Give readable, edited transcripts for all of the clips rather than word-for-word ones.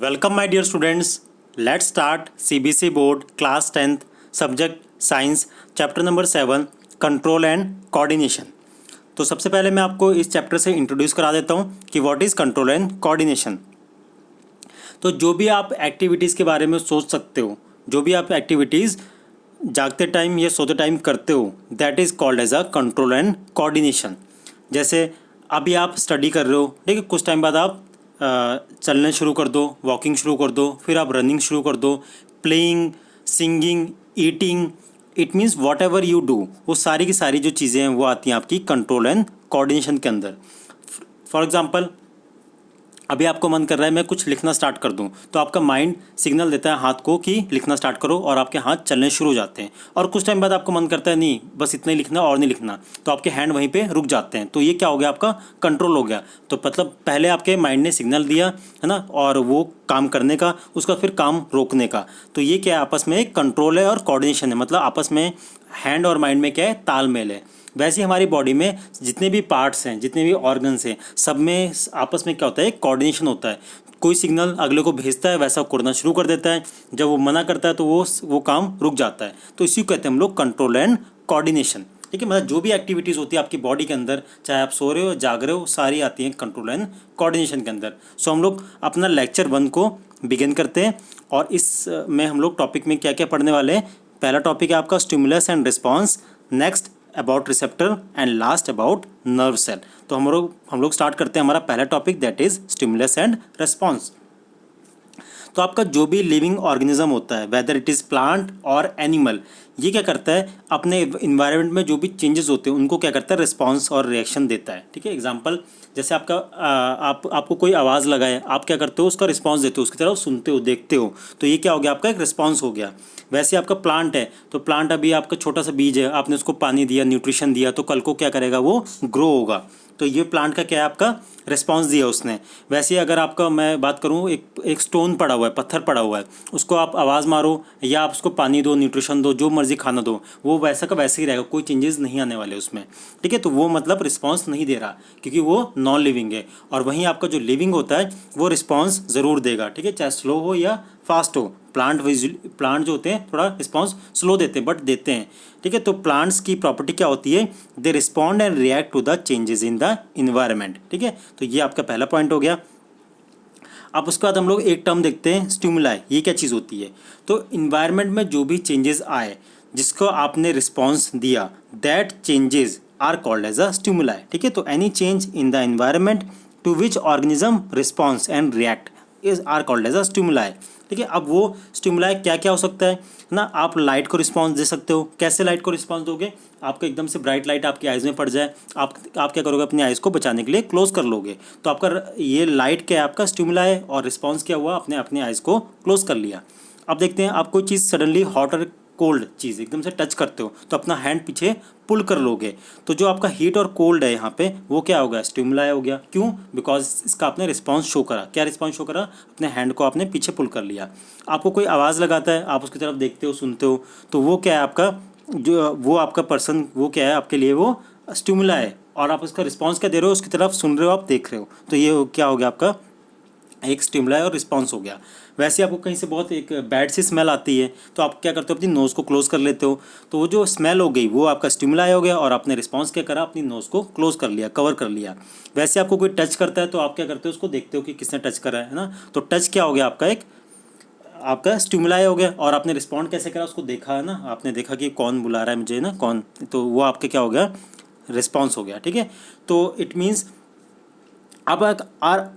Welcome my dear students. Let's start CBC board class 10th subject science chapter number 7 control and coordination। तो सबसे पहले मैं आपको इस चैप्टर से इंट्रोड्यूस करा देता हूँ कि what is control and coordination. तो जो भी आप एक्टिविटीज़ के बारे में सोच सकते हो, जो भी आप एक्टिविटीज़ जागते टाइम या सोते टाइम करते हो, that is called as a control and coordination. जैसे अभी आप स्टडी कर रहे हो, ठीक है, कुछ टाइम बाद आप चलने शुरू कर दो, वॉकिंग शुरू कर दो, फिर आप रनिंग शुरू कर दो, playing, singing, eating, it means what ever you do, वो सारी की सारी जो चीज़ें हैं वो आती हैं आपकी कंट्रोल एंड कोऑर्डिनेशन के अंदर। फॉर एग्जांपल अभी आपको मन कर रहा है मैं कुछ लिखना स्टार्ट कर दूं, तो आपका माइंड सिग्नल देता है हाथ को कि लिखना स्टार्ट करो और आपके हाथ चलने शुरू हो जाते हैं। और कुछ टाइम बाद आपको मन करता है नहीं बस इतना ही लिखना और नहीं लिखना, तो आपके हैंड वहीं पे रुक जाते हैं। तो ये क्या हो गया, आपका कंट्रोल हो गया। तो मतलब पहले आपके माइंड ने सिग्नल दिया है ना, और वो काम करने का, उसका फिर काम रोकने का। तो ये क्या है, आपस में एक कंट्रोल है और कोऑर्डिनेशन है, मतलब आपस में हैंड और माइंड में क्या है, तालमेल है। वैसे ही हमारी बॉडी में जितने भी पार्ट्स हैं, जितने भी ऑर्गन्स हैं, सब में आपस में क्या होता है, कोऑर्डिनेशन होता है। कोई सिग्नल अगले को भेजता है, वैसा करना शुरू कर देता है। जब वो मना करता है तो वो काम रुक जाता है। तो इसी को कहते हैं हम लोग कंट्रोल एंड कोऑर्डिनेशन। ठीक है, मतलब जो भी एक्टिविटीज़ होती है आपकी बॉडी के अंदर, चाहे आप सो रहे हो जाग रहे हो, सारी आती हैं कंट्रोल एंड कोऑर्डिनेशन के अंदर। सो हम लोग अपना लेक्चर 1 को बिगिन करते हैं और इस में हम लोग टॉपिक में क्या क्या पढ़ने वाले हैं। पहला टॉपिक है आपका stimulus and response, next about receptor and last about nerve cell. तो हम लोग स्टार्ट करते हैं हमारा पहला topic, that is stimulus and response. तो आपका जो भी लिविंग ऑर्गेनिज्म होता है, वेदर इट इज़ प्लांट और एनिमल, ये क्या करता है, अपने इन्वायरमेंट में जो भी चेंजेस होते हैं उनको क्या करता है, रिस्पॉन्स और रिएक्शन देता है। ठीक है, एग्जांपल जैसे आपको कोई आवाज़ लगाए, आप क्या करते हो, उसका रिस्पॉन्स देते हो, उसकी तरफ सुनते हो, देखते हो, तो ये क्या हो गया, आपका एक रिस्पॉन्स हो गया। वैसे आपका प्लांट है, तो प्लांट अभी आपका छोटा सा बीज है, आपने उसको पानी दिया, न्यूट्रिशन दिया, तो कल को क्या करेगा, वो ग्रो होगा। तो ये प्लांट का क्या है, आपका रिस्पॉन्स दिया उसने। वैसे ही अगर आपका मैं बात करूँ, एक स्टोन पड़ा हुआ है, पत्थर पड़ा हुआ है, उसको आप आवाज़ मारो या आप उसको पानी दो, न्यूट्रिशन दो, जो मर्जी खाना दो, वो वैसा का वैसे ही रहेगा, कोई चेंजेस नहीं आने वाले उसमें। ठीक है, तो वो मतलब रिस्पॉन्स नहीं दे रहा क्योंकि वो नॉन लिविंग है। और वहीं आपका जो लिविंग होता है वो रिस्पॉन्स ज़रूर देगा। ठीक है, चाहे स्लो हो या फास्ट हो। प्लांट जो होते हैं थोड़ा रिस्पॉन्स स्लो देते हैं बट देते हैं। ठीक है, तो प्लांट्स की प्रॉपर्टी क्या होती है, they respond and react to the changes in the environment. ठीक है, तो ये आपका पहला पॉइंट हो गया। अब उसके बाद हम लोग एक टर्म देखते हैं, स्टिमुलाई। ये क्या चीज़ होती है, तो इन्वायरमेंट में जो भी चेंजेस आए, जिसको आपने रिस्पॉन्स दिया, that changes are called as a stimuli. ठीक है, तो any change in the environment to which organism response and react is are called as a stimuli. ठीक है, अब वो स्टिमुलाई क्या क्या हो सकता है ना, आप लाइट को रिस्पॉन्स दे सकते हो। कैसे लाइट को रिस्पॉन्स दोगे, आपको एकदम से ब्राइट लाइट आपकी आइज़ में पड़ जाए, आप क्या करोगे, अपनी आइज़ को बचाने के लिए क्लोज कर लोगे। तो आपका ये लाइट क्या है, आपका स्टिमुलाई है, और रिस्पॉन्स क्या हुआ, आपने अपनी आइज़ को क्लोज कर लिया। अब देखते हैं, आप कोई चीज़ सडनली हॉट और कोल्ड चीज़ एकदम से टच करते हो तो अपना हैंड पीछे पुल कर लोगे, तो जो आपका हीट और कोल्ड है यहाँ पे, वो क्या हो गया, स्टिमुलाई हो गया। क्यों, बिकॉज इसका आपने रिस्पॉन्स शो करा। क्या रिस्पॉन्स शो करा, अपने हैंड को आपने पीछे पुल कर लिया। आपको कोई आवाज़ लगाता है, आप उसकी तरफ देखते हो, सुनते हो, तो वो क्या है, आपका जो वो आपका पर्सन, वो क्या है आपके लिए, वो स्टिमुलाई है, और आप उसका रिस्पॉन्स क्या दे रहे हो, उसकी तरफ सुन रहे हो, आप देख रहे हो। तो ये क्या हो गया, आपका एक स्टिमुलाई और रिस्पॉन्स हो गया। वैसे आपको कहीं से बहुत एक बैड सी स्मेल आती है, तो आप क्या करते हो, अपनी नोज़ को क्लोज कर लेते हो, तो वो जो स्मेल हो गई वो आपका स्टिमुलाई हो गया, और आपने रिस्पॉन्स क्या करा, अपनी नोज़ को क्लोज कर लिया, कवर कर लिया। वैसे आपको कोई टच करता है तो आप क्या करते हो, उसको देखते हो कि किसने टच करा है ना, तो टच क्या हो गया, आपका स्टिमुलाई हो गया, और आपने रिस्पॉन्ड कैसे करा, उसको देखा है ना, आपने देखा कि कौन बुला रहा है मुझे ना, कौन, तो वो आपके क्या हो गया, रिस्पॉन्स हो गया। ठीक है, तो इट मीन्स अब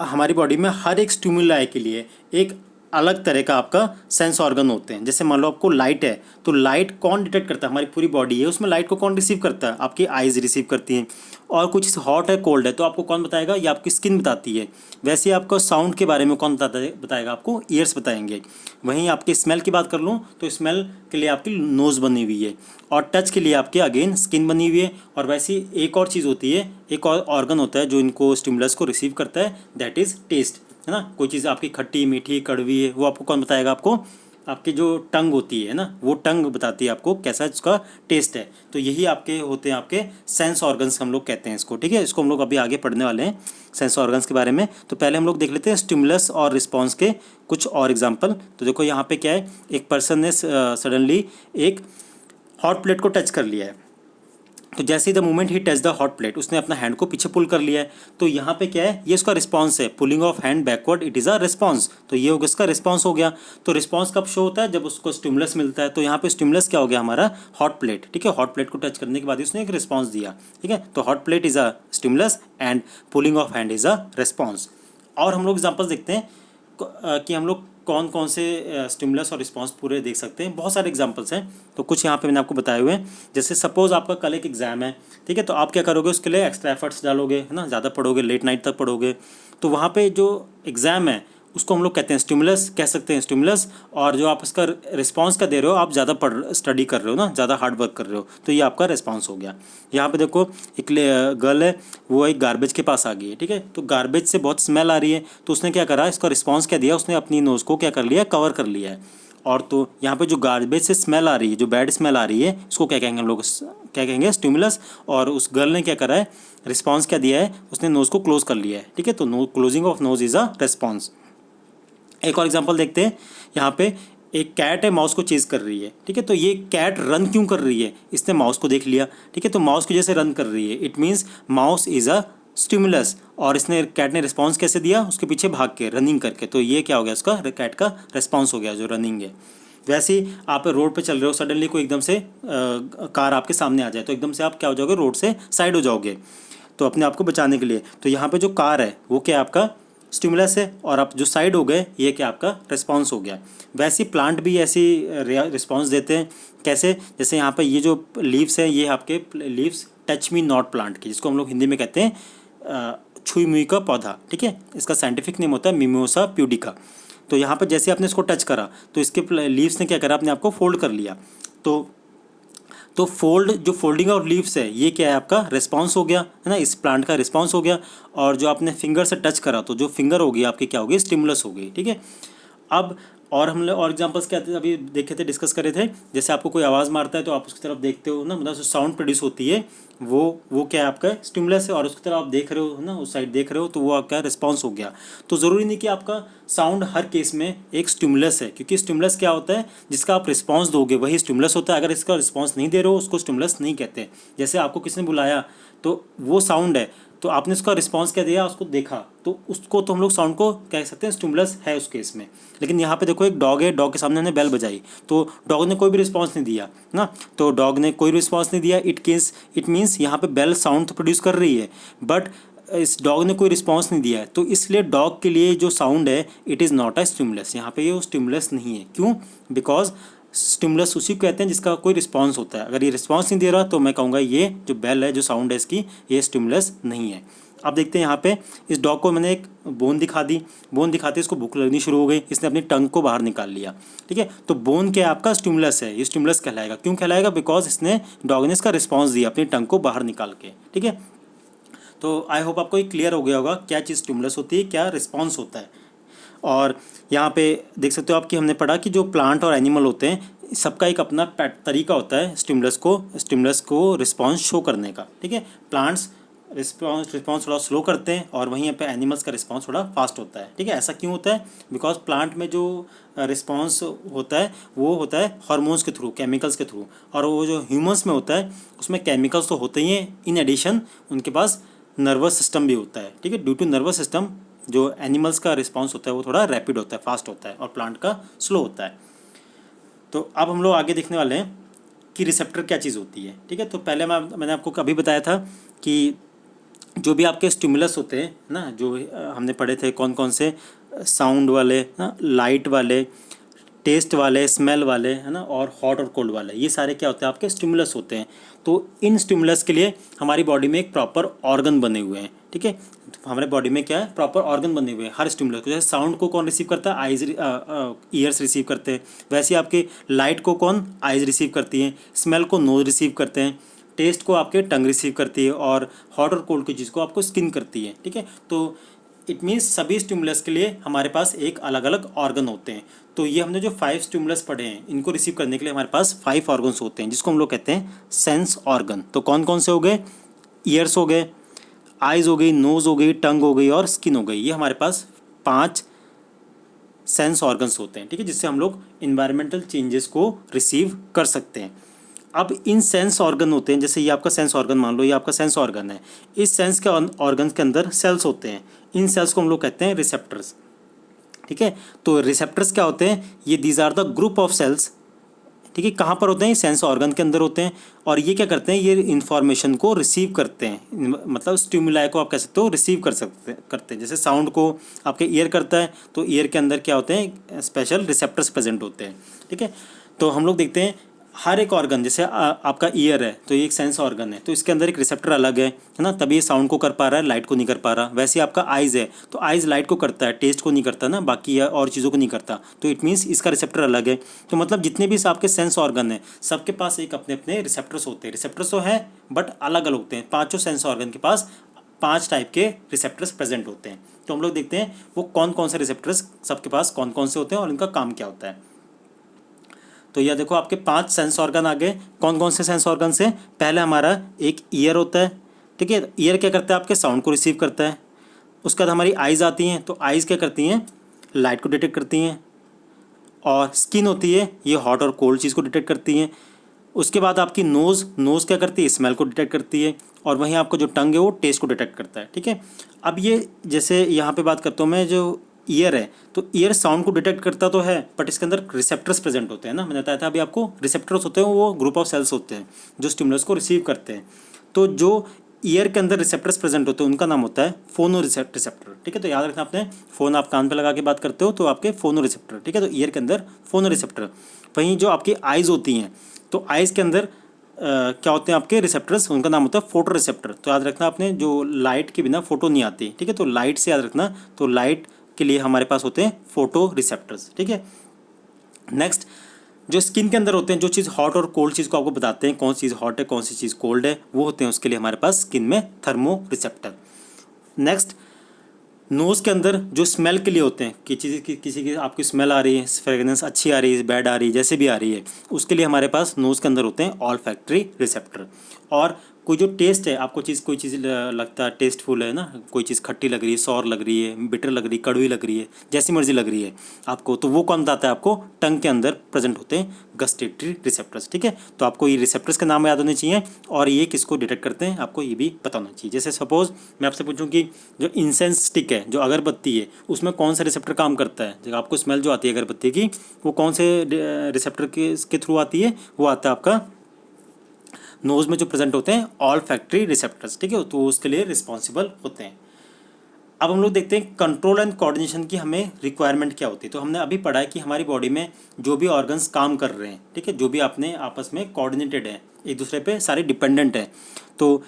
हमारी बॉडी में हर एक स्टिमुलाई के लिए एक अलग तरह का आपका सेंस ऑर्गन होते हैं। जैसे मान लो आपको लाइट है, तो लाइट कौन डिटेक्ट करता है, हमारी पूरी बॉडी है, उसमें लाइट को कौन रिसीव करता है, आपकी आइज़ रिसीव करती हैं। और कुछ हॉट है, कोल्ड है, तो आपको कौन बताएगा, ये आपकी स्किन बताती है। वैसे ही आपको साउंड के बारे में कौन बताएगा, आपको ईयर्स बताएंगे। वहीं आपकी स्मेल की बात कर लूँ तो स्मेल के लिए आपकी नोज़ बनी हुई है, और टच के लिए आपके अगेन स्किन बनी हुई है। और वैसे ही एक और चीज़ होती है, एक और ऑर्गन होता है जो इनको स्टिमुलस को रिसीव करता है, दैट इज़ टेस्ट, है ना। कोई चीज़ आपकी खट्टी, मीठी, कड़वी है, वो आपको कौन बताएगा, आपको आपकी जो टंग होती है ना, वो टंग बताती है आपको कैसा इसका टेस्ट है। तो यही आपके होते हैं आपके सेंस ऑर्गन्स, हम लोग कहते हैं इसको, ठीक है। इसको हम लोग अभी आगे पढ़ने वाले हैं सेंस ऑर्गन्स के बारे में। तो पहले हम लोग देख लेते हैं स्टिमुलस और रिस्पॉन्स के कुछ और एग्जाम्पल। तो देखो यहाँ पे क्या है, एक पर्सन ने सडनली एक हॉट प्लेट को टच कर लिया है। तो जैसे ही the moment he touch the hot plate, उसने अपना हैंड को पीछे पुल कर लिया है। तो यहाँ पे क्या है, ये इसका रिस्पॉन्स है, pulling of hand backward, it is a response. तो ये होगा इसका रिस्पॉन्स हो गया। तो रिस्पॉन्स कब शो होता है, जब उसको स्टिमुलस मिलता है। तो यहाँ पे स्टिमुलस क्या हो गया हमारा, हॉट प्लेट, ठीक है। हॉट प्लेट को टच करने के बाद उसने एक रिस्पॉन्स दिया, ठीक है। तो hot plate is a stimulus and pulling of hand is a response. और हम लोग एग्जाम्पल्स देखते हैं कि हम लोग कौन कौन से स्टिमुलस और रिस्पॉन्स पूरे देख सकते हैं। बहुत सारे एग्जांपल्स हैं, तो कुछ यहाँ पे मैंने आपको बताए हुए हैं। जैसे सपोज आपका कल एक एग्जाम है, ठीक है। तो आप क्या करोगे, उसके लिए एक्स्ट्रा एफर्ट्स डालोगे, है ना, ज़्यादा पढ़ोगे, लेट नाइट तक पढ़ोगे। तो वहाँ पे जो एग्ज़ाम है उसको हम लोग कहते हैं स्टिमुलस, कह सकते हैं स्टिमुलस। और जो आप इसका रिस्पॉन्स का दे रहे हो, आप ज़्यादा स्टडी कर रहे हो ना, ज़्यादा हार्ड वर्क कर रहे हो, तो ये आपका रिस्पॉन्स हो गया। यहाँ पे देखो एक गर्ल है, वो एक गार्बेज के पास आ गई है, ठीक है। तो गार्बेज से बहुत स्मेल आ रही है, तो उसने क्या करा, इसका रिस्पॉन्स क्या दिया, उसने अपनी नोज़ को क्या कर लिया, कवर कर लिया है। और तो यहाँ पे जो गार्बेज से स्मेल आ रही है, जो बैड स्मेल आ रही है, इसको क्या कहेंगे हम लोग, क्या कहेंगे, स्टिमुलस। और उस गर्ल ने क्या करा है, रिस्पॉन्स क्या दिया है, उसने नोज़ को क्लोज कर लिया है, ठीक है। तो closing of nose is a response. एक और एग्जांपल देखते हैं। यहाँ पे एक कैट है, माउस को चेज कर रही है, ठीक है। तो ये कैट रन क्यों कर रही है, इसने माउस को देख लिया, ठीक है। तो माउस की जैसे रन कर रही है, it means mouse is a stimulus. और इसने कैट ने रिस्पॉन्स कैसे दिया, उसके पीछे भाग के, रनिंग करके। तो ये क्या हो गया, उसका कैट का रिस्पॉन्स हो गया, जो रनिंग है। वैसे ही आप रोड पे चल रहे हो, सडनली कोई एकदम से कार आपके सामने आ जाए, तो एकदम से आप क्या हो जाओगे, रोड से साइड हो जाओगे, तो अपने आप को बचाने के लिए। तो यहाँ पे जो कार है वो क्या आपका स्टिमुलस है, और आप जो साइड हो गए, ये क्या आपका रिस्पॉन्स हो गया। वैसे प्लांट भी ऐसी रिस्पॉन्स देते हैं। कैसे, जैसे यहाँ पे ये जो लीव्स है, ये आपके leaves touch me not plant की, जिसको हम लोग हिंदी में कहते हैं छुई मुई का पौधा, ठीक है। इसका साइंटिफिक नेम होता है मिमोसा प्यूडिका। तो यहाँ पर जैसे आपने इसको टच करा, तो इसके लीव्स ने क्या करा, अपने आप को फोल्ड कर लिया। तो फोल्ड, जो फोल्डिंग ऑफ लीव्स है, ये क्या है, आपका रिस्पॉन्स हो गया, है ना, इस प्लांट का रिस्पॉन्स हो गया। और जो आपने फिंगर से टच करा, तो जो फिंगर होगी आपकी क्या होगी, स्टिमुलस हो गई, ठीक है। अब और हम लोग और एग्जांपल्स क्या थे, अभी देखे थे, डिस्कस करे थे। जैसे आपको कोई आवाज़ मारता है, तो आप उसकी तरफ देखते हो ना, मतलब जो साउंड प्रोड्यूस होती है, वो क्या है, आपका स्टिमुलस है। और उसकी तरफ आप देख रहे हो ना, उस साइड देख रहे हो, तो वो आपका रिस्पॉन्स हो गया। तो ज़रूरी नहीं कि आपका साउंड हर केस में एक स्टिमुलस है, क्योंकि स्टिमुलस क्या होता है, जिसका आप रिस्पॉन्स दोगे वही स्टिमुलस होता है। अगर इसका रिस्पॉन्स नहीं दे रहे हो, उसको स्टिमुलस नहीं कहते। जैसे आपको किसी ने बुलाया, तो वो साउंड है, तो आपने उसका रिस्पॉन्स क्या दिया, उसको देखा, तो उसको तो हम लोग साउंड को कह सकते हैं स्टिमुलस है उस केस में। लेकिन यहाँ पे देखो एक डॉग है, डॉग के सामने हमने बेल बजाई, तो डॉग ने कोई भी रिस्पॉन्स नहीं दिया ना, तो डॉग ने कोई रिस्पॉन्स नहीं दिया, इट मीन्स यहाँ पे बेल साउंड तो प्रोड्यूस कर रही है, बट इस डॉग ने कोई रिस्पॉन्स नहीं दिया है। तो इसलिए डॉग के लिए जो साउंड है, it is not a stimulus. यहाँ पे ये स्टिमुलस नहीं है। क्यों? बिकॉज स्टिमुलस उसी को कहते हैं जिसका कोई रिस्पॉन्स होता है। अगर ये रिस्पॉन्स नहीं दे रहा, तो मैं कहूँगा ये जो बेल है, जो साउंड है इसकी, ये स्टिमुलस नहीं है। अब देखते हैं यहाँ पे, इस डॉग को मैंने एक बोन दिखा दी, बोन दिखाते इसको भूख लगनी शुरू हो गई, इसने अपनी टंग को बाहर निकाल लिया, ठीक है। तो बोन क्या है, आपका स्टिमुलस है, ये स्टिमुलस कहलाएगा। क्यों कहलाएगा? बिकॉज इसने, डॉग ने इसका रिस्पॉन्स दिया अपनी टंग को बाहर निकाल के, ठीक है। तो आई होप आपको ये क्लियर हो गया होगा क्या चीज़ स्टिमुलस होती है, क्या रिस्पॉन्स होता है। और यहाँ पे देख सकते हो आप कि हमने पढ़ा कि जो प्लांट और एनिमल होते हैं, सबका एक अपना तरीका होता है स्टिमुलस को रिस्पॉन्स शो करने का, ठीक है। प्लांट्स रिस्पॉन्स थोड़ा स्लो करते हैं, और वहीं पे एनिमल्स का रिस्पॉन्स थोड़ा फास्ट होता है, ठीक है। ऐसा क्यों होता है? बिकॉज प्लांट में जो रिस्पॉन्स होता है, वो होता है हार्मोन्स के थ्रू, केमिकल्स के थ्रू, और वो जो ह्यूमंस में होता है, उसमें केमिकल्स तो होते ही हैं, इन एडिशन उनके पास नर्वस सिस्टम भी होता है, ठीक है। ड्यू टू नर्वस सिस्टम जो एनिमल्स का रिस्पॉन्स होता है वो थोड़ा रैपिड होता है, फास्ट होता है, और प्लांट का स्लो होता है। तो अब हम लोग आगे देखने वाले हैं कि रिसेप्टर क्या चीज़ होती है, ठीक है। तो पहले मैंने आपको कभी बताया था कि जो भी आपके स्टिमुलस होते हैं ना, जो हमने पढ़े थे कौन कौन से, साउंड वाले ना, लाइट वाले, टेस्ट वाले, स्मेल वाले, है ना, और हॉट और कोल्ड वाले, ये सारे क्या होते हैं, आपके स्टिमुलस होते हैं। तो इन स्टिमुलस के लिए हमारी बॉडी में एक प्रॉपर ऑर्गन बने हुए हैं, ठीक है। तो हमारे बॉडी में क्या है, प्रॉपर ऑर्गन बने हुए हैं हर स्टिमुलस को। जैसे साउंड को कौन रिसीव करता है, आइज, ईयर्स रिसीव करते हैं। वैसे आपके लाइट को कौन, आइज रिसीव करती हैं। स्मेल को नोज रिसीव करते हैं। टेस्ट को आपके टंग रिसीव करती है, और हॉट और कोल्ड की चीज़ को आपको स्किन करती है, ठीक है। तो इट मीन्स सभी स्टिमुलस के लिए हमारे पास एक अलग अलग ऑर्गन होते हैं। तो ये हमने जो 5 स्टिमुलस पढ़े हैं इनको रिसीव करने के लिए हमारे पास 5 ऑर्गन्स होते हैं, जिसको हम लोग कहते हैं सेंस ऑर्गन। तो कौन कौन से हो गए? ईयर्स हो गए, आइज़ हो गई, नोज़ हो गई, टंग हो गई और स्किन हो गई। ये हमारे पास 5 सेंस ऑर्गन्स होते हैं, ठीक है, जिससे हम लोग इन्वायरमेंटल चेंजेस को रिसीव कर सकते हैं। अब इन सेंस ऑर्गन होते हैं, जैसे ये आपका सेंस ऑर्गन मान लो, ये आपका सेंस ऑर्गन है। इस सेंस के ऑर्गन के अंदर सेल्स होते हैं, इन सेल्स को हम लोग कहते हैं रिसेप्टर्स, ठीक है। तो रिसेप्टर्स क्या होते हैं? ये these are the group of cells, ठीक है। कहाँ पर होते हैं? सेंस ऑर्गन के अंदर होते हैं। और ये क्या करते हैं? ये इन्फॉर्मेशन को रिसीव करते हैं, मतलब स्टिमुलाई को आप कह सकते हो रिसीव करते हैं। जैसे साउंड को आपके ईयर करता है, तो ईयर के अंदर क्या होते हैं? स्पेशल रिसेप्टर्स प्रेजेंट होते हैं, ठीक है। तो हम लोग देखते हैं हर एक ऑर्गन, जैसे आपका ईयर है तो ये एक सेंस ऑर्गन है, तो इसके अंदर एक रिसेप्टर अलग है ना, तभी ये साउंड को कर पा रहा है, लाइट को नहीं कर पा रहा। वैसे ही आपका आइज़ है, तो आइज़ लाइट को करता है, टेस्ट को नहीं करता ना, बाकी और चीज़ों को नहीं करता, तो इट मीन्स इसका रिसेप्टर अलग है। तो मतलब जितने भी आपके सेंस ऑर्गन है सबके पास एक अपने अपने रिसेप्टर्स होते हैं। रिसेप्टर्स तो हैं बट अलग अलग होते हैं। 5 सेंस ऑर्गन के पास 5 टाइप के रिसेप्टर्स प्रेजेंट होते हैं। तो हम लोग देखते हैं वो कौन कौन से रिसेप्टर्स सबके पास कौन कौन से होते हैं और इनका काम क्या होता है। तो यह देखो आपके 5 सेंस ऑर्गन आ गए। कौन कौन से सेंस ऑर्गन से? पहले हमारा एक ईयर होता है, ठीक है। ईयर क्या करता है? आपके साउंड को रिसीव करता है। उसके बाद हमारी आइज़ आती हैं, तो आइज़ क्या करती हैं? लाइट को डिटेक्ट करती हैं। और स्किन होती है, ये हॉट और कोल्ड चीज़ को डिटेक्ट करती हैं। उसके बाद आपकी नोज़ क्या करती है? स्मेल को डिटेक्ट करती है। और वहीं आपका जो टंग है वो टेस्ट को डिटेक्ट करता है, ठीक है। अब ये जैसे यहाँ पे बात करता हूँ मैं, जो ईयर है तो ईयर साउंड को डिटेक्ट करता तो है, बट इसके अंदर रिसेप्टर्स प्रेजेंट होते हैं ना, मैंने बताया था अभी आपको। रिसेप्टर्स होते हैं वो ग्रुप ऑफ सेल्स होते हैं जो स्टिमुलस को रिसीव करते हैं। तो जो ईयर के अंदर रिसेप्टर्स प्रेजेंट होते हैं उनका नाम होता है फोनो रिसेप्टर, ठीक है। तो याद रखना आपने, फ़ोन आप कान पे लगा के बात करते हो तो आपके फोनो रिसेप्टर, ठीक है। तो ईयर के अंदर फोनो रिसेप्टर। वहीं जो आपकी आइज़ होती हैं, तो आइज़ के अंदर क्या होते हैं आपके रिसेप्टर्स, उनका नाम होता है फोटो रिसेप्टर। तो याद रखना आपने, जो लाइट के बिना फोटो नहीं आती, ठीक है। तो लाइट से याद रखना, तो लाइट के लिए हमारे पास होते हैं फोटो रिसेप्टर्स, ठीक है। नेक्स्ट, जो स्किन के अंदर होते हैं, जो चीज़ हॉट और कोल्ड चीज़ को आपको बताते हैं, कौन सी चीज़ हॉट है कौन सी चीज़ कोल्ड है, वो होते हैं उसके लिए हमारे पास स्किन में थर्मो रिसेप्टर। नेक्स्ट, नोज़ के अंदर जो स्मेल के लिए होते हैं कि चीज़ किसी की आपकी स्मेल आ रही है, फ्रेगनेंस अच्छी आ रही है, बैड आ रही है, जैसे भी आ रही है, उसके लिए हमारे पास नोज़ के अंदर होते हैं ऑल्फैक्टरी रिसेप्टर। और कोई जो टेस्ट है, आपको कोई चीज़ लगता है टेस्टफुल है ना, कोई चीज़ खट्टी लग रही है, सॉर लग रही है, बिटर लग रही है, कड़वी लग रही है, जैसी मर्जी लग रही है आपको, तो वो कौन बताता है आपको? टंग के अंदर प्रेजेंट होते हैं गस्टेटरी रिसेप्टर्स, ठीक है। तो आपको ये रिसेप्टर्स के नाम याद होने चाहिए और ये किसको डिटेक्ट करते हैं आपको ये भी पता होना चाहिए। जैसे सपोज मैं आपसे पूछूं कि जो इंसेंस स्टिक है, जो अगरबत्ती है, उसमें कौन सा रिसेप्टर काम करता है? जब आपको स्मेल जो आती है अगरबत्ती की, वो कौन से रिसेप्टर के थ्रू आती है? वो आता है आपका नोज़ में जो प्रेजेंट होते हैं ऑल फैक्ट्री रिसेप्टर्स, ठीक है। तो उसके लिए रिस्पॉन्सिबल होते हैं। अब हम लोग देखते हैं कंट्रोल एंड कोऑर्डिनेशन की हमें रिक्वायरमेंट क्या होती है। तो हमने अभी पढ़ा है कि हमारी बॉडी में जो भी ऑर्गन्स काम कर रहे हैं, ठीक है, जो भी अपने आपस में कोऑर्डिनेटेड है, एक दूसरे पे सारे डिपेंडेंट हैं, तो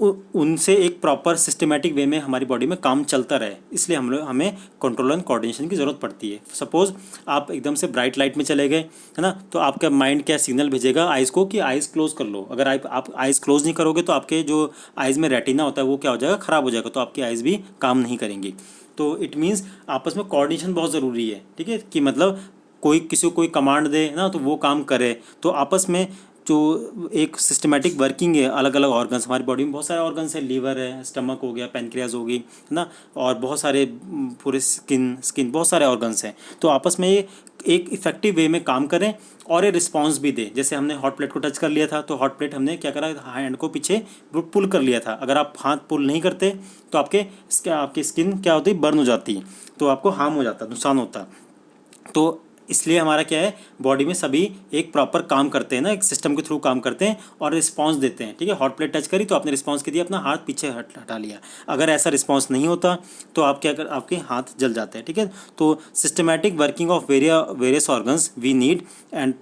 उनसे एक प्रॉपर सिस्टमेटिक वे में हमारी बॉडी में काम चलता रहे, इसलिए हमें कंट्रोल एंड कोऑर्डिनेशन की ज़रूरत पड़ती है। सपोज़ आप एकदम से ब्राइट लाइट में चले गए, है ना, तो आपका माइंड क्या सिग्नल भेजेगा आइज़ को कि आइज़ क्लोज कर लो। अगर आप आइज़ क्लोज नहीं करोगे तो आपके जो आइज़ में रेटिना होता है वो क्या हो जाएगा? ख़राब हो जाएगा, तो आपकी आइज़ भी काम नहीं करेंगी। तो इट मीन्स आपस में कोऑर्डिनेशन बहुत ज़रूरी है, ठीक है, कि मतलब कोई किसी को कोई कमांड दे ना तो वो काम करे। तो आपस में जो एक सिस्टमेटिक वर्किंग है, अलग अलग ऑर्गन्स, हमारी बॉडी में बहुत सारे ऑर्गन्स हैं, लीवर है, स्टमक हो गया, पैनक्रियाज हो गई, है ना, और बहुत सारे पूरे स्किन बहुत सारे ऑर्गन्स हैं। तो आपस में ये एक इफेक्टिव वे में काम करें और ये रिस्पॉन्स भी दे। जैसे हमने हॉट प्लेट को टच कर लिया था, तो हॉट प्लेट हमने क्या करा? हैंड को पीछे पुल कर लिया था। अगर आप हाथ पुल नहीं करते तो आपकी स्किन क्या होती? बर्न हो जाती, तो आपको हार्म हो जाता, नुकसान होता। तो इसलिए हमारा क्या है, बॉडी में सभी एक प्रॉपर काम करते हैं ना, एक सिस्टम के थ्रू काम करते हैं और रिस्पांस देते हैं, ठीक है। हॉट प्लेट टच करी तो आपने रिस्पांस के दिया, अपना हाथ पीछे हटा लिया। अगर ऐसा रिस्पांस नहीं होता तो आप क्या कर, आपके हाथ जल जाते हैं, ठीक है। तो systematic working of various organs we need and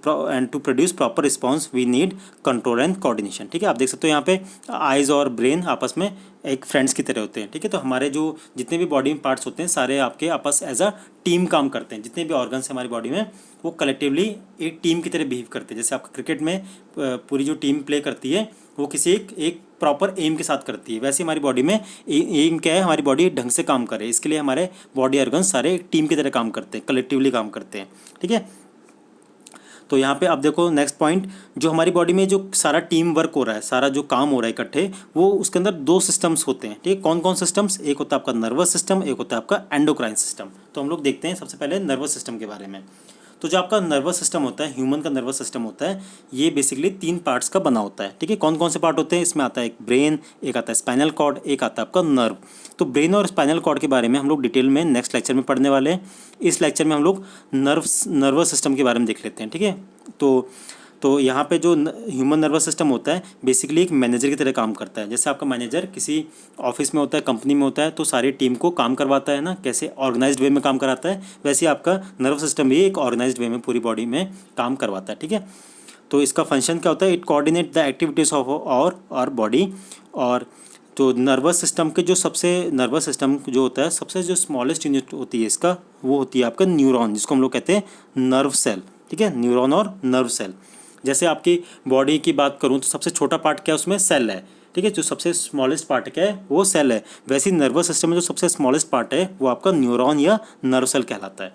to produce proper response we need control and coordination, ठीक है। आप देख सकते हो यहाँ पे आइज़ और ब्रेन आपस में एक फ्रेंड्स की तरह होते हैं, ठीक है। तो हमारे जो जितने भी बॉडी में पार्ट्स होते हैं सारे आपके आपस एज अ टीम काम करते हैं। जितने भी ऑर्गन्स हैं हमारी बॉडी में वो कलेक्टिवली एक टीम की तरह बिहेव करते हैं। जैसे आपका क्रिकेट में पूरी जो टीम प्ले करती है वो किसी एक प्रॉपर एम के साथ करती है, वैसे हमारी बॉडी में एम क्या है, हमारी बॉडी ढंग से काम करे, इसके लिए हमारे बॉडी ऑर्गन्स सारे एक टीम की तरह काम करते हैं, कलेक्टिवली काम करते हैं, ठीक है। तो यहाँ पे आप देखो नेक्स्ट पॉइंट, जो हमारी बॉडी में जो सारा टीम वर्क हो रहा है, सारा जो काम हो रहा है इकट्ठे, वो उसके अंदर दो सिस्टम्स होते हैं, ठीक है। कौन कौन सिस्टम्स? एक होता है आपका नर्वस सिस्टम, एक होता है आपका एंडोक्राइन सिस्टम। तो हम लोग देखते हैं सबसे पहले नर्वस सिस्टम के बारे में। तो जो आपका नर्वस सिस्टम होता है, ह्यूमन का नर्वस सिस्टम होता है, ये बेसिकली 3 पार्ट्स का बना होता है, ठीक है। कौन कौन से पार्ट होते हैं? इसमें आता है एक ब्रेन, एक आता है स्पाइनल कॉर्ड, एक आता है आपका नर्व। तो ब्रेन और स्पाइनल कॉर्ड के बारे में हम लोग डिटेल में नेक्स्ट लेक्चर में पढ़ने वाले हैं। इस लेक्चर में हम लोग नर्वस सिस्टम के बारे में देख लेते हैं, ठीक है। तो यहाँ पे जो ह्यूमन नर्वस सिस्टम होता है बेसिकली एक मैनेजर की तरह काम करता है। जैसे आपका मैनेजर किसी ऑफिस में होता है, कंपनी में होता है, तो सारी टीम को काम करवाता है ना, कैसे ऑर्गेनाइज्ड वे में काम कराता है, वैसे ही आपका नर्व सिस्टम भी एक ऑर्गेनाइज्ड वे में पूरी बॉडी में काम करवाता है, ठीक है। तो इसका फंक्शन क्या होता है? It coordinate the activities of our body. और तो नर्वस सिस्टम के जो नर्वस सिस्टम जो होता है सबसे जो स्मॉलेस्ट यूनिट होती है इसका, वो होती है आपका न्यूरॉन, जिसको हम लोग कहते हैं नर्व सेल, ठीक है। न्यूरॉन और नर्व सेल। जैसे आपकी बॉडी की बात करूं तो सबसे छोटा पार्ट क्या है? उसमें सेल है, ठीक है। जो सबसे स्मॉलेस्ट पार्ट क्या है? वो सेल है। वैसे ही नर्वस सिस्टम में जो सबसे स्मॉलेस्ट पार्ट है वो आपका न्यूरॉन या नर्व सेल कहलाता है,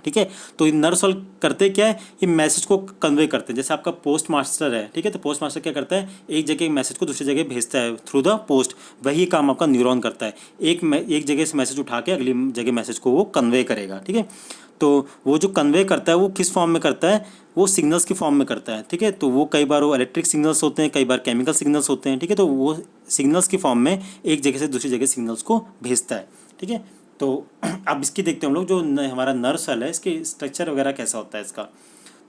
ठीक है। तो ये नर्व सेल करते क्या है? ये मैसेज को कन्वे करते हैं। जैसे आपका पोस्ट मास्टर है, ठीक है। तो पोस्ट मास्टर क्या करता है? एक जगह मैसेज को दूसरी जगह भेजता है थ्रू द पोस्ट। वही काम आपका न्यूरॉन करता है, एक जगह से मैसेज उठा के अगली जगह मैसेज को वो कन्वे करेगा, ठीक है। तो वो जो कन्वे करता है वो किस फॉर्म में करता है? वो सिग्नल्स की फॉर्म में करता है, ठीक है। तो वो कई बार वो इलेक्ट्रिक सिग्नल्स होते हैं, कई बार केमिकल सिग्नल्स होते हैं, ठीक है। तो वो सिग्नल्स की फॉर्म में एक जगह से दूसरी जगह सिग्नल्स को भेजता है, ठीक है। तो अब इसकी देखते हैं हम लोग, जो हमारा नर्व सेल है इसके स्ट्रक्चर वगैरह कैसा होता है इसका।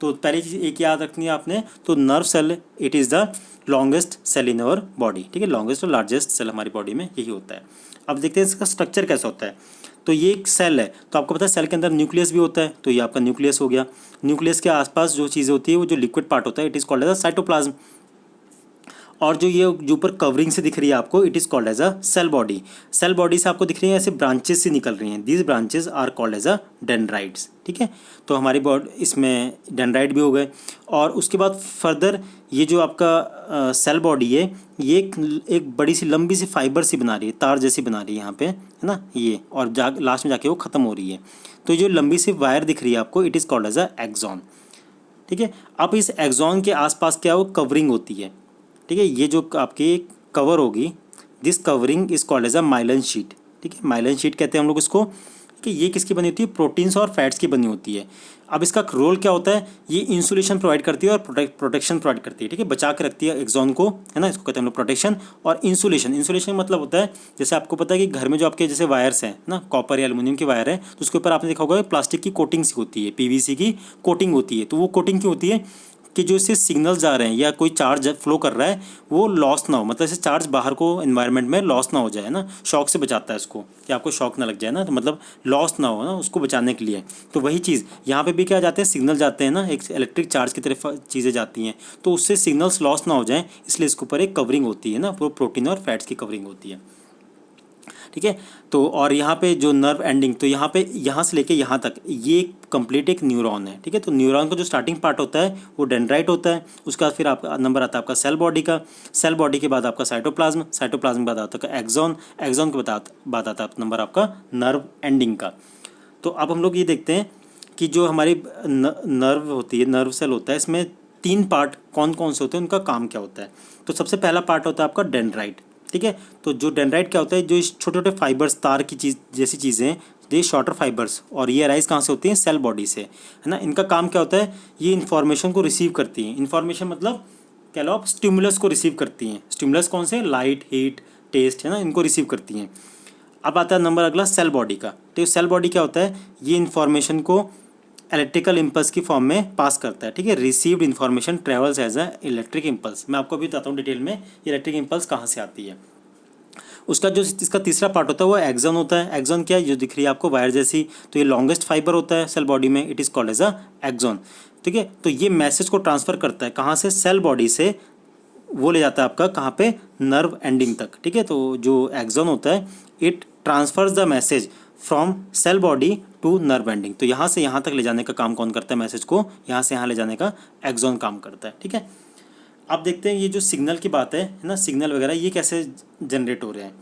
तो पहली चीज़ एक याद रखनी है आपने, तो nerve cell it is the longest cell in our body, ठीक है। लॉन्गेस्ट और लार्जेस्ट सेल हमारी बॉडी में यही होता है। अब देखते हैं इसका स्ट्रक्चर कैसा होता है। तो ये एक सेल है, तो आपको पता है सेल के अंदर न्यूक्लियस भी होता है, तो ये आपका न्यूक्लियस हो गया। न्यूक्लियस के आसपास जो चीज़ें होती है वो जो लिक्विड पार्ट होता है it is called as a cytoplasm. और जो ये जो ऊपर कवरिंग से दिख रही है आपको it is called as a cell body. Cell body से आपको दिख रही है ऐसे ब्रांचेस से निकल रही हैं, these branches are called as a dendrites, ठीक है। तो हमारी बॉडी इसमें डेंड्राइट भी हो गए। और उसके बाद फर्दर ये जो आपका सेल बॉडी है ये एक बड़ी सी लंबी सी फाइबर सी बना रही है, तार जैसी बना रही है यहाँ पे, है ना ये, और लास्ट में जाके वो ख़त्म हो रही है। तो जो लंबी सी वायर दिख रही है आपको it is called as a axon, ठीक है। अब इस एक्सॉन के आसपास क्या वो कवरिंग होती है, ठीक है। ये जो आपकी कवर होगी this covering is called as a myelin sheet, ठीक है। माइलिन शीट कहते हैं हम लोग इसको, कि ये किसकी बनी होती है? प्रोटीन्स और फैट्स की बनी होती है। अब इसका रोल क्या होता है? ये इंसुलेशन प्रोवाइड करती है और प्रोटेक्शन प्रोवाइड करती है, ठीक है। बचा के रखती है एक्सॉन को, है ना, इसको कहते हैं हम लोग प्रोटेक्शन और इंसुलेशन। इंसुलेशन मतलब होता है जैसे आपको पता है कि घर में जो आपके जैसे वायर्स हैं ना, कॉपर या एल्युमिनियम की वायर है, तो उसके ऊपर आपने देखा होगा प्लास्टिक की कोटिंग सी होती है, पीवीसी की कोटिंग होती है। तो वो कोटिंग क्यों होती है? कि जो इससे सिग्नल्स जा रहे हैं या कोई चार्ज फ्लो कर रहा है वो लॉस ना हो, मतलब इससे चार्ज बाहर को एनवायरनमेंट में लॉस ना हो जाए ना, शॉक से बचाता है इसको, कि आपको शॉक ना लग जाए ना, तो मतलब लॉस ना हो ना, उसको बचाने के लिए। तो वही चीज़ यहाँ पे भी क्या जाते हैं, सिग्नल जाते हैं ना, एक इलेक्ट्रिक चार्ज की तरफ चीज़ें जाती हैं, तो उससे सिग्नल्स लॉस ना हो जाए, इसलिए इसके ऊपर एक कवरिंग होती है ना, वो प्रोटीन और फैट्स की कवरिंग होती है, ठीक है। तो और यहाँ पे जो नर्व एंडिंग, तो यहाँ पे यहाँ से लेके यहाँ तक ये कंप्लीट एक न्यूरॉन है, ठीक है। तो न्यूरॉन का जो स्टार्टिंग पार्ट होता है वो डेंड्राइट होता है। उसका फिर आपका नंबर आता है आपका सेल बॉडी का, सेल बॉडी के बाद आपका साइटोप्लाज्म, साइटोप्लाज्म के बाद आता है एक्सॉन, एक्सॉन के बाद आता है नंबर आपका नर्व एंडिंग का। तो अब हम लोग ये देखते हैं कि जो हमारी नर्व होती है, नर्व सेल होता है, इसमें 3 पार्ट कौन कौन से होते हैं, उनका काम क्या होता है। तो सबसे पहला पार्ट होता है आपका डेंड्राइट, ठीक है। तो जो डेंड्राइट क्या होता है, जो इस छोटे छोटे फाइबर्स, तार की चीज़ जैसी चीज़ें, ये शॉर्टर फाइबर्स, और ये अराइज कहाँ से होती हैं? सेल बॉडी से, है ना। इनका काम क्या होता है? ये इन्फॉर्मेशन को रिसीव करती हैं। इन्फॉर्मेशन मतलब कह लो आप स्टिमुलस को रिसीव करती हैं। स्टिमुलस कौन से? लाइट, हीट, टेस्ट, है ना, इनको रिसीव करती हैं। अब आता है नंबर अगला सेल बॉडी का। तो सेल बॉडी क्या होता है? ये इन्फॉर्मेशन को इलेक्ट्रिकल इम्पल्स की फॉर्म में पास करता है, ठीक है। Received information travels as a electric impulse. मैं आपको अभी बताता हूँ डिटेल में इलेक्ट्रिक इम्पल्स कहाँ से आती है। उसका जो इसका तीसरा पार्ट होता है वो एक्सॉन होता है। एक्सॉन क्या है? जो दिख रही है आपको वायर जैसी, तो ये लॉन्गेस्ट फाइबर होता है सेल बॉडी में, it is called as a axon, ठीक है। तो ये मैसेज को ट्रांसफ़र करता है कहाँ से? सेल बॉडी से वो ले जाता है आपका कहाँ पे, नर्व एंडिंग तक, ठीक है। तो जो एक्सॉन होता है it transfers the message from cell body to nerve ending. तो यहाँ से यहाँ तक ले जाने का काम कौन करता है, मैसेज को यहाँ से यहाँ ले जाने का एक्सॉन काम करता है, ठीक है। अब देखते हैं ये जो सिग्नल की बात है ना, सिग्नल वगैरह ये कैसे जनरेट हो रहे हैं।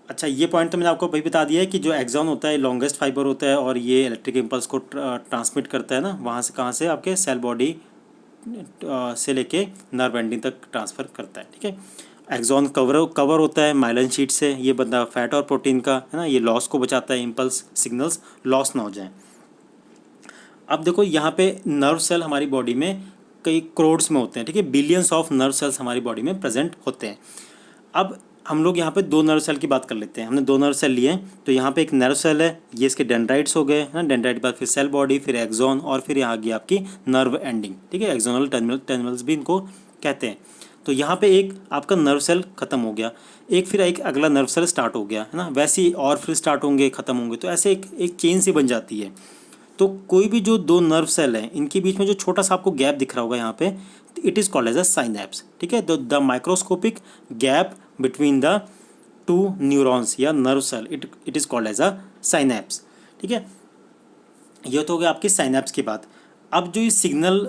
अच्छा, ये पॉइंट तो मैंने आपको अभी बता दिया है कि जो एक्सॉन होता है लॉन्गेस्ट फाइबर होता है और ये इलेक्ट्रिक इम्पल्स को ट्रांसमिट करता है ना, वहाँ से कहाँ से, आपके सेल बॉडी से लेके नर्व एंडिंग तक ट्रांसफ़र करता है, ठीक है। एक्सॉन कवर होता है माइलिन शीट से, ये बंदा फैट और प्रोटीन का है ना, ये लॉस को बचाता है, इम्पल्स सिग्नल्स लॉस ना हो जाए। अब देखो यहाँ पे नर्व सेल हमारी बॉडी में कई करोड्स में होते हैं, ठीक है, बिलियंस ऑफ नर्व सेल्स हमारी बॉडी में प्रेजेंट होते हैं। अब हम लोग यहाँ पे दो नर्व सेल की बात कर लेते हैं। हमने दो नर्व सेल लिए हैं, तो यहाँ पे एक नर्व सेल है, ये इसके डेंड्राइट्स हो गए है ना, डेंड्राइट के बाद फिर सेल बॉडी, फिर एक्सॉन और फिर यहाँ गई आपकी नर्व एंडिंग, ठीक है। एक्सोनल टर्मिनल्स भी इनको कहते हैं। तो यहाँ पे एक आपका नर्व सेल खत्म हो गया, एक फिर एक अगला नर्व सेल स्टार्ट हो गया है ना, वैसे ही और फिर स्टार्ट होंगे, ख़त्म होंगे, तो ऐसे एक चेन सी बन जाती है। तो कोई भी जो दो नर्व सेल हैं इनके बीच में जो छोटा सा आपको गैप दिख रहा होगा यहाँ पे, it is called as a synapse, ठीक है। The microscopic gap between the two neurons या nerve cell, it is called as a synapse, ठीक है। ये तो हो गया आपकी साइनैप्स की बात। अब जो ये सिग्नल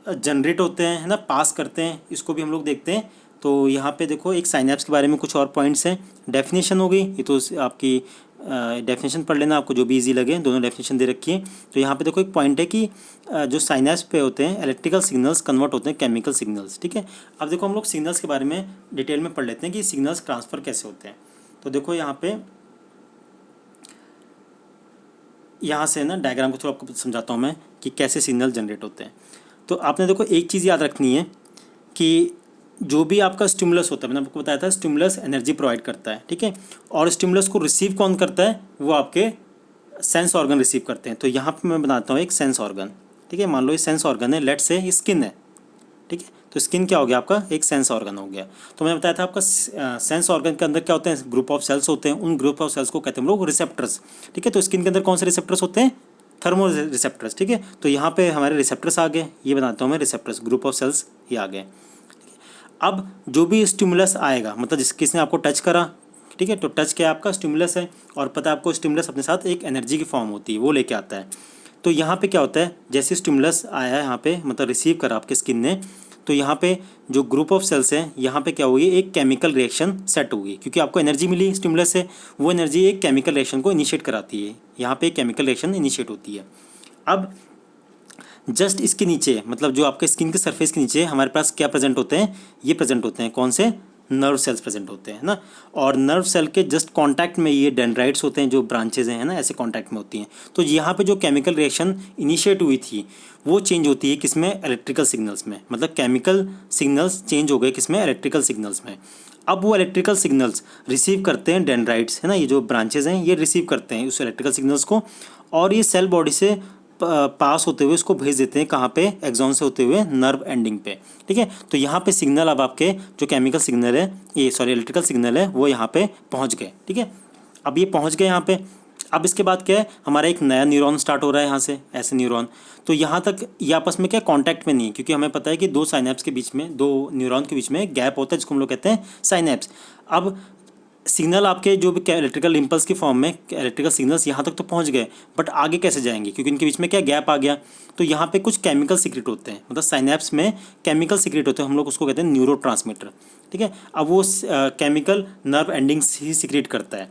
जनरेट होते हैं है ना, पास करते हैं, इसको भी हम लोग देखते हैं। तो यहाँ पे देखो एक साइनैप्स के बारे में कुछ और पॉइंट्स हैं। डेफिनेशन हो गई, ये तो आपकी डेफिनेशन पढ़ लेना, आपको जो भी इजी लगे, दोनों डेफिनेशन दे रखी है। तो यहाँ पे देखो एक पॉइंट है कि जो साइनैप्स पे होते हैं इलेक्ट्रिकल सिग्नल्स कन्वर्ट होते हैं केमिकल सिग्नल्स, ठीक है। अब देखो हम लोग सिग्नल्स के बारे में डिटेल में पढ़ लेते हैं कि सिग्नल्स ट्रांसफ़र कैसे होते हैं। तो देखो यहाँ पे, यहाँ से ना डायग्राम को थोड़ा आपको समझाता हूँ मैं कि कैसे सिग्नल जनरेट होते हैं। तो आपने देखो एक चीज़ याद रखनी है कि जो भी आपका स्टिमुलस होता है, मैंने आपको बताया था स्टिमुलस एनर्जी प्रोवाइड करता है, ठीक है, और स्टिमुलस को रिसीव कौन करता है, वो आपके सेंस ऑर्गन रिसीव करते हैं। तो यहाँ पे मैं बनाता हूँ एक सेंस ऑर्गन, ठीक है। मान लो ये सेंस ऑर्गन है, लेट से स्किन है, ठीक है। तो स्किन क्या हो गया आपका, एक सेंस ऑर्गन हो गया। तो मैंने बताया था आपका सेंस ऑर्गन के अंदर क्या होते हैं, ग्रुप ऑफ सेल्स होते हैं, उन ग्रुप ऑफ सेल्स को कहते हैं हम लोग रिसेप्टर्स, ठीक है। तो स्किन के अंदर कौन से रिसेप्टर्स होते हैं, थर्मो रिसेप्टर्स, ठीक है। तो यहाँ पे हमारे रिसेप्टर्स आ गए, ये बनाता हूँ मैं रिसेप्टर्स, ग्रुप ऑफ सेल्स ये आ गए। अब जो भी स्टिमुलस आएगा, मतलब किसने आपको टच करा, ठीक है, तो टच क्या आपका स्टिमुलस है, और पता है आपको स्टिमुलस अपने साथ एक एनर्जी की फॉर्म होती है, वो लेके आता है। तो यहाँ पे क्या होता है, जैसे स्टिमुलस आया है यहाँ पे, मतलब रिसीव करा आपके स्किन ने, तो यहाँ पे जो ग्रुप ऑफ सेल्स हैं, यहाँ पे क्या होगी, एक केमिकल रिएक्शन सेट होगी, क्योंकि आपको एनर्जी मिली स्टिमुलस से, वो एनर्जी एक केमिकल रिएक्शन को इनिशिएट कराती है, यहाँ पे एक केमिकल रिएक्शन इनिशिएट होती है। अब जस्ट इसके नीचे, मतलब जो आपके स्किन के सरफेस के नीचे हमारे पास क्या प्रेजेंट होते हैं, ये प्रेजेंट होते हैं कौन से, नर्व सेल्स प्रेजेंट होते हैं ना। और नर्व सेल के जस्ट कांटेक्ट में ये डेंड्राइट्स होते हैं, जो ब्रांचेज हैं ना, ऐसे कांटेक्ट में होती हैं। तो यहाँ पे जो केमिकल रिएक्शन इनिशिएट हुई थी वो चेंज होती है किसमें, इलेक्ट्रिकल सिग्नल्स में, मतलब केमिकल सिग्नल्स चेंज हो गए किसमें, इलेक्ट्रिकल सिग्नल्स में। अब वो इलेक्ट्रिकल सिग्नल्स रिसीव करते हैं डेंड्राइट्स है ना, ये जो ब्रांचेज हैं ये रिसीव करते हैं उस इलेक्ट्रिकल सिग्नल्स को, और ये सेल बॉडी से पास होते हुए इसको भेज देते हैं कहाँ पे, एक्सॉन से होते हुए नर्व एंडिंग पे, ठीक है। तो यहाँ पे सिग्नल अब आपके जो केमिकल सिग्नल है, ये सॉरी इलेक्ट्रिकल सिग्नल है, वो यहाँ पे पहुँच गए, ठीक है। अब ये पहुँच गए यहाँ पे। अब इसके बाद क्या है, हमारा एक नया न्यूरॉन स्टार्ट हो रहा है यहाँ से, ऐसे न्यूरॉन। तो यहाँ तक ये आपस में क्या कांटेक्ट में नहीं है, क्योंकि हमें पता है कि दो साइनैप्स के बीच में, दो न्यूरॉन के बीच में गैप होता है, जिसको हम लोग कहते हैं साइनैप्स। अब सिग्नल आपके जो भी इलेक्ट्रिकल इम्पल्स की फॉर्म में इलेक्ट्रिकल सिग्नल्स यहाँ तक तो पहुँच गए, बट आगे कैसे जाएंगे, क्योंकि इनके बीच में क्या गैप आ गया। तो यहाँ पे कुछ केमिकल सीक्रेट होते हैं, मतलब साइनैप्स में केमिकल सीक्रेट होते हैं, हम लोग उसको कहते हैं न्यूरोट्रांसमीटर, ठीक है। अब वो केमिकल नर्व एंडिंग्स ही सीक्रेट करता है।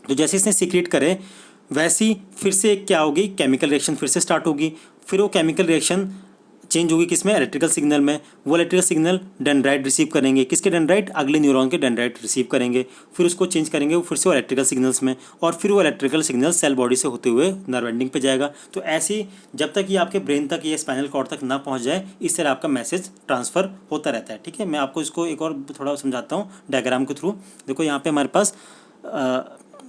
तो जैसे इसने सीक्रेट करे, वैसे ही फिर से क्या होगी, केमिकल रिएक्शन फिर से स्टार्ट होगी, फिर वो केमिकल रिएक्शन चेंज होगी किसमें, इलेक्ट्रिकल सिग्नल में। वो इलेक्ट्रिकल सिग्नल डेंड्राइट रिसीव करेंगे, किसके डेंड्राइट, अगले न्यूरॉन के डेंड्राइट रिसीव करेंगे, फिर उसको चेंज करेंगे वो फिर से वो इलेक्ट्रिकल सिग्नल्स में, और फिर वो इलेक्ट्रिकल सिग्नल सेल बॉडी से होते हुए नर्व एंडिंग पे जाएगा। तो ऐसे ही जब तक ये आपके ब्रेन तक, ये स्पाइनल कॉर्ड तक ना पहुँच जाए, इस तरह आपका मैसेज ट्रांसफ़र होता रहता है, ठीक है। मैं आपको इसको एक और थोड़ा समझाता हूँ डायग्राम के थ्रू। देखो यहाँ पे हमारे पास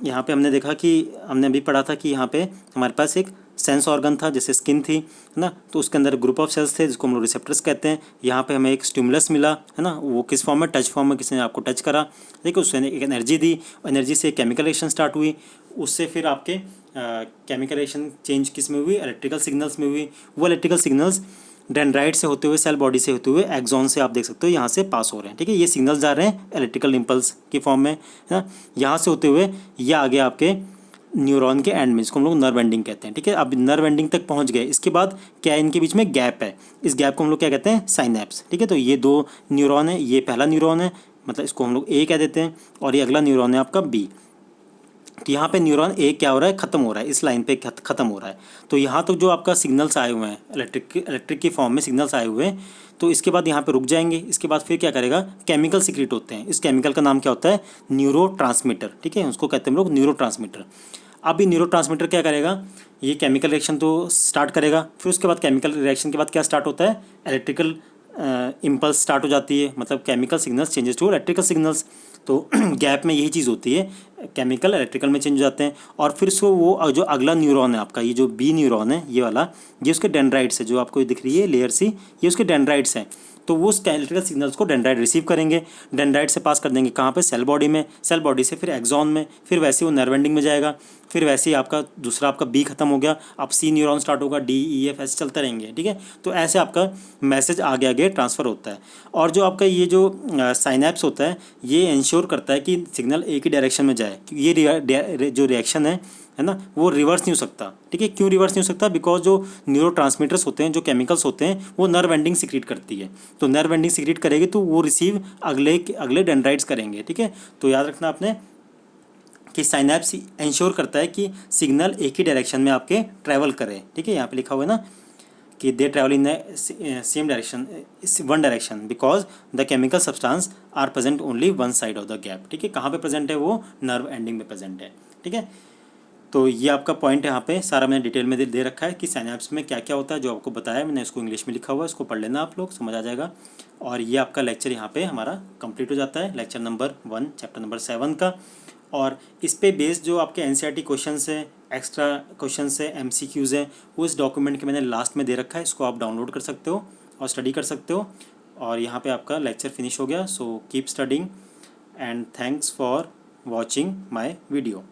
यहाँ पे हमने देखा कि हमने अभी पढ़ा था कि यहाँ पे हमारे पास एक सेंस ऑर्गन था, जैसे स्किन थी है ना, तो उसके अंदर ग्रुप ऑफ सेल्स थे जिसको हम लोग रिसेप्टर्स कहते हैं। यहाँ पे हमें एक स्टिमुलस मिला है ना, वो किस फॉर्म में, टच फॉर्म में, किसी ने आपको टच करा, देखो उसने एक एनर्जी दी, एनर्जी से केमिकल रिएक्शन स्टार्ट हुई, उससे फिर आपके केमिकल रिएक्शन चेंज किस में हुई, इलेक्ट्रिकल सिग्नल्स में हुई। वो इलेक्ट्रिकल सिग्नल्स डेंड्राइट से होते हुए, सेल बॉडी से होते हुए एक्सॉन से आप देख सकते हो यहाँ से पास हो रहे हैं, ठीक है। ये सिग्नल्स जा रहे हैं इलेक्ट्रिकल इम्पल्स की फॉर्म में, है ना। यहाँ से होते हुए ये आगे आपके न्यूरॉन के एंड में, जिसको हम लोग नर्व एंडिंग कहते हैं, ठीक है। अब नर्व एंडिंग तक पहुँच गए, इसके बाद क्या है, इनके बीच में गैप है, इस गैप को हम लोग क्या कहते हैं, साइनैप्स, ठीक है। तो ये दो न्यूरॉन है, ये पहला न्यूरॉन है, मतलब इसको हम लोग ए कह देते हैं, और ये अगला न्यूरॉन है आपका बी। तो यहाँ पे न्यूरॉन ए क्या हो रहा है, ख़त्म हो रहा है, इस लाइन पे ख़त्म हो रहा है। तो यहाँ तक जो आपका सिग्नल्स आए हुए हैं इलेक्ट्रिक की फॉर्म में सिग्नल्स आए हुए हैं, तो इसके बाद यहाँ पे रुक जाएंगे। इसके बाद फिर क्या करेगा, केमिकल सीक्रेट होते हैं, इस केमिकल का नाम क्या होता है, न्यूरोट्रांसमीटर, ठीक है। उसको कहते हैं हम लोग न्यूरोट्रांसमीटर। अब ये न्यूरोट्रांसमीटर क्या करेगा, ये केमिकल रिएक्शन तो स्टार्ट करेगा, फिर उसके बाद केमिकल रिएक्शन के बाद क्या स्टार्ट होता है, इलेक्ट्रिकल इम्पल्स स्टार्ट हो जाती है, मतलब chemical signals changes to electrical signals. तो गैप में यही चीज़ होती है, केमिकल इलेक्ट्रिकल में चेंज हो जाते हैं। और फिर उसको वो जो अगला न्यूरॉन है आपका, ये जो बी न्यूरॉन है ये वाला, ये उसके डेंड्राइट्स है, जो आपको दिख रही है लेयर सी, ये उसके डेंड्राइट्स हैं। तो वो उस इलेक्ट्रिकल सिग्नल्स को डेंड्राइट रिसीव करेंगे, डेंड्राइट से पास कर देंगे कहाँ पे, सेल बॉडी में, सेल बॉडी से फिर एक्सॉन में, फिर वैसे वो नर्व एंडिंग में जाएगा, फिर वैसे ही आपका दूसरा आपका बी खत्म हो गया, अब सी न्यूरॉन स्टार्ट होगा, डी ई एफ ऐसे चलते रहेंगे, ठीक है। तो ऐसे आपका मैसेज आगे आगे ट्रांसफ़र होता है। और जो आपका ये जो साइनैप्स होता है, ये इंश्योर करता है कि सिग्नल एक ही डायरेक्शन में जाए। ये जो रिएक्शन है ना, वो रिवर्स नहीं हो सकता, ठीक है। क्यों रिवर्स नहीं हो सकता, बिकॉज जो न्यूरोट्रांसमीटर्स होते हैं, जो केमिकल्स होते हैं, वो नर्व एंडिंग सीक्रेट करती है। तो नर्व एंडिंग सीक्रेट करेगी तो वो रिसीव अगले डेंड्राइट्स करेंगे, ठीक है। तो याद रखना आपने कि साइनैप्स इंश्योर करता है कि सिग्नल एक ही डायरेक्शन में आपके ट्रैवल करें, ठीक है। यहाँ पे लिखा हुआ है ना कि they travel in same direction, one direction, because the chemical substance are present only one side of the gap, ठीक है। कहाँ पे प्रेजेंट है, वो नर्व एंडिंग में प्रेजेंट है, ठीक है। तो ये आपका पॉइंट यहाँ पे सारा मैंने डिटेल में दे रखा है कि साइनैप्स में क्या क्या होता है, जो आपको बताया मैंने, इसको इंग्लिश में लिखा हुआ है, इसको पढ़ लेना आप लोग, समझ आ जाएगा। और ये आपका लेक्चर यहाँ पे हमारा कंप्लीट हो जाता है, लेक्चर नंबर 1 चैप्टर नंबर 7 का। और इस पे बेस्ड जो आपके एनसीईआरटी क्वेश्चंस हैं, एक्स्ट्रा क्वेश्चंस है, एमसीक्यूज़ हैं, वो इस डॉक्यूमेंट के मैंने लास्ट में दे रखा है, इसको आप डाउनलोड कर सकते हो और स्टडी कर सकते हो। और यहाँ पे आपका लेक्चर फिनिश हो गया। So keep studying and thanks for watching my video.